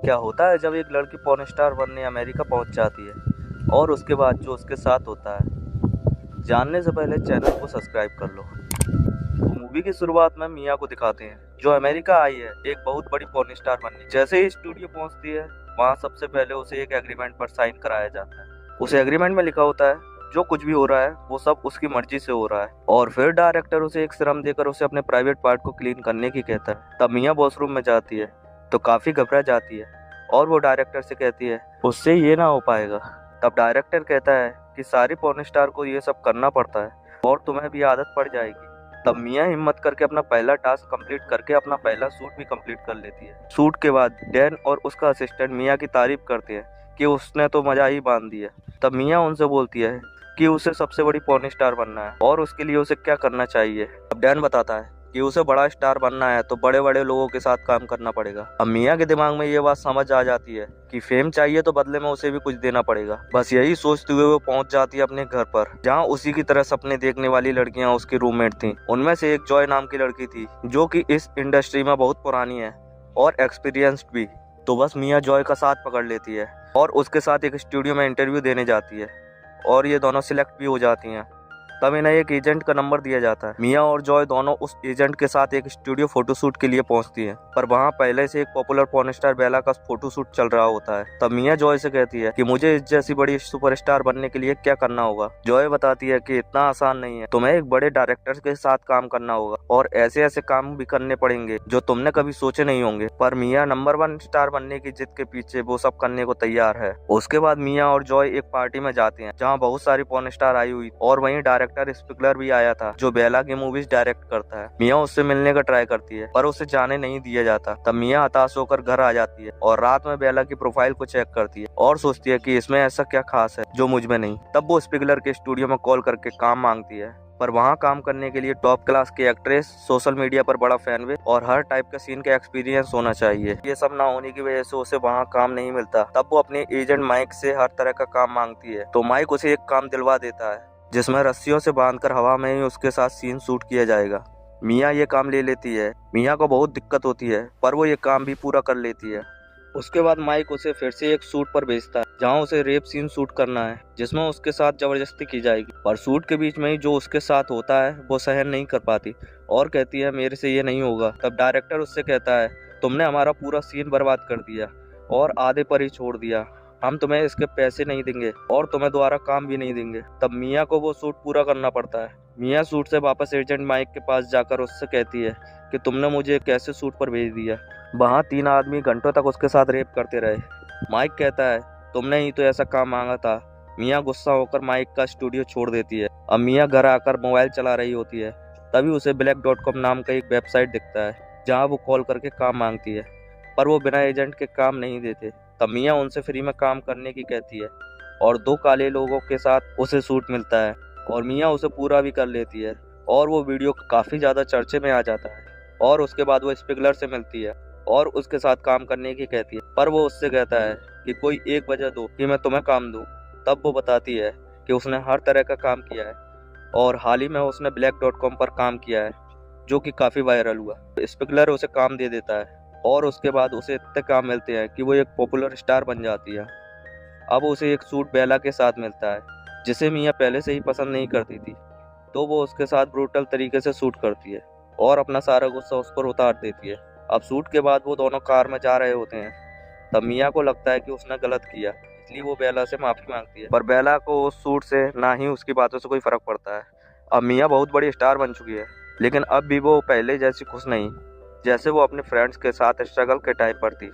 क्या होता है जब एक लड़की पॉर्न स्टार बनने अमेरिका पहुंच जाती है और उसके बाद जो उसके साथ होता है, जानने से पहले चैनल को सब्सक्राइब कर लो। मूवी की शुरुआत में मिया को दिखाते हैं जो अमेरिका आई है एक बहुत बड़ी पॉर्न स्टार बनने। जैसे ही स्टूडियो पहुंचती है वहां सबसे पहले उसे एक एग्रीमेंट पर साइन कराया जाता है। उस एग्रीमेंट में लिखा होता है जो कुछ भी हो रहा है वो सब उसकी मर्जी से हो रहा है। और फिर डायरेक्टर उसे एक श्रम देकर उसे अपने प्राइवेट पार्ट को क्लीन करने की कहता है। तब मिया वॉशरूम में जाती है तो काफी घबरा जाती है और वो डायरेक्टर से कहती है उससे ये ना हो पाएगा। तब डायरेक्टर कहता है कि सारी पॉर्न स्टार को ये सब करना पड़ता है और तुम्हें भी आदत पड़ जाएगी। तब मिया हिम्मत करके अपना पहला टास्क कंप्लीट करके अपना पहला शूट भी कंप्लीट कर लेती है। शूट के बाद डैन और उसका असिस्टेंट मिया की तारीफ करते हैं कि उसने तो मजा ही बांध दिया। तब मिया उनसे बोलती है कि उसे सबसे बड़ी पॉर्न स्टार बनना है और उसके लिए उसे क्या करना चाहिए। अब डैन बताता है कि उसे बड़ा स्टार बनना है तो बड़े बड़े लोगों के साथ काम करना पड़ेगा। अब मिया के दिमाग में ये बात समझ आ जाती है कि फेम चाहिए तो बदले में उसे भी कुछ देना पड़ेगा। बस यही सोचते हुए वो पहुंच जाती है अपने घर पर, जहां उसी की तरह सपने देखने वाली लड़कियां उसकी रूममेट थीं। उनमें से एक जॉय नाम की लड़की थी जो कि इस इंडस्ट्री में बहुत पुरानी है और एक्सपीरियंस्ड भी। तो बस मिया जॉय का साथ पकड़ लेती है और उसके साथ एक स्टूडियो में इंटरव्यू देने जाती है और ये दोनों सिलेक्ट भी हो जाती हैं। तब इन्हें एक एजेंट का नंबर दिया जाता है। मिया और जॉय दोनों उस एजेंट के साथ एक स्टूडियो फोटोशूट के लिए पहुंचती हैं, पर वहां पहले से एक पॉपुलर पॉर्न स्टार बेला का फोटोशूट चल रहा होता है। तब मिया जॉय से कहती है कि मुझे इस जैसी बड़ी सुपरस्टार बनने के लिए क्या करना होगा। जॉय बताती है कि इतना आसान नहीं है, तुम्हें एक बड़े डायरेक्टर के साथ काम करना होगा और ऐसे ऐसे काम भी करने पड़ेंगे जो तुमने कभी सोचे नहीं होंगे। पर मिया नंबर 1 स्टार बनने की जिद के पीछे वो सब करने को तैयार है। उसके बाद मिया और जॉय एक पार्टी में जाते हैं जहाँ बहुत सारी पॉर्न स्टार आई हुई और वहीं डायरेक्टर स्पिगलर भी आया था जो बेला की मूवीज डायरेक्ट करता है। मिया उससे मिलने का ट्राई करती है पर उसे जाने नहीं दिया जाता। तब मिया हताश होकर घर आ जाती है और रात में बेला की प्रोफाइल को चेक करती है और सोचती है कि इसमें ऐसा क्या खास है जो मुझ में नहीं। तब वो स्पिगलर के स्टूडियो में कॉल करके काम मांगती है, पर वहाँ काम करने के लिए टॉप क्लास की एक्ट्रेस, सोशल मीडिया पर बड़ा फैन और हर टाइप का सीन का एक्सपीरियंस होना चाहिए। ये सब ना होने की वजह से उसे वहाँ काम नहीं मिलता। तब वो अपने एजेंट माइक से हर तरह का काम मांगती है तो माइक उसे एक काम दिलवा देता है जिसमें रस्सियों से बांधकर हवा में ही उसके साथ सीन शूट किया जाएगा। मिया ये काम ले लेती है। मिया को बहुत दिक्कत होती है पर वो ये काम भी पूरा कर लेती है। उसके बाद माइक उसे फिर से एक शूट पर भेजता है जहां उसे रेप सीन शूट करना है जिसमें उसके साथ जबरदस्ती की जाएगी। पर शूट के बीच में ही जो उसके साथ होता है वो सहन नहीं कर पाती और कहती है मेरे से ये नहीं होगा। तब डायरेक्टर उससे कहता है तुमने हमारा पूरा सीन बर्बाद कर दिया और आधे पर ही छोड़ दिया, हम तुम्हें इसके पैसे नहीं देंगे और तुम्हें दोबारा काम भी नहीं देंगे। तब मिया को वो शूट पूरा करना पड़ता है। मिया शूट से वापस एजेंट माइक के पास जाकर उससे कहती है कि तुमने मुझे कैसे शूट पर भेज दिया। वहाँ 3 आदमी घंटों तक उसके साथ रेप करते रहे। माइक कहता है तुमने ही तो ऐसा काम मांगा था। मिया गुस्सा होकर माइक का स्टूडियो छोड़ देती है। अब मिया घर आकर मोबाइल चला रही होती है तभी उसे black.com नाम का एक वेबसाइट दिखता है जहाँ वो कॉल करके काम मांगती है, पर वो बिना एजेंट के काम नहीं देते। तब मिया उनसे फ्री में काम करने की कहती है और 2 काले लोगों के साथ उसे शूट मिलता है और मिया उसे पूरा भी कर लेती है और वो वीडियो काफ़ी ज़्यादा चर्चे में आ जाता है। और उसके बाद वो स्पिगलर से मिलती है और उसके साथ काम करने की कहती है, पर वो उससे कहता है कि कोई एक वजह दो कि मैं तुम्हें काम दूँ। तब वो बताती है कि उसने हर तरह का काम किया है और हाल ही में उसने black.com पर काम किया है जो कि काफ़ी वायरल हुआ। स्पिगलर उसे काम दे देता है और उसके बाद उसे इतने काम मिलते हैं कि वो एक पॉपुलर स्टार बन जाती है। अब उसे एक सूट बेला के साथ मिलता है जिसे मिया पहले से ही पसंद नहीं करती थी, तो वो उसके साथ ब्रूटल तरीके से शूट करती है और अपना सारा गुस्सा उस पर उतार देती है। अब शूट के बाद वो दोनों कार में जा रहे होते हैं। तब मिया को लगता है कि उसने गलत किया, इसलिए वो बेला से माफ़ी मांगती है, पर बेला को उस शूट से ना ही उसकी बातों से कोई फ़र्क पड़ता है। अब मिया बहुत बड़ी स्टार बन चुकी है लेकिन अब भी वो पहले जैसी खुश नहीं जैसे वो अपने फ्रेंड्स के साथ स्ट्रगल के टाइम पर थी।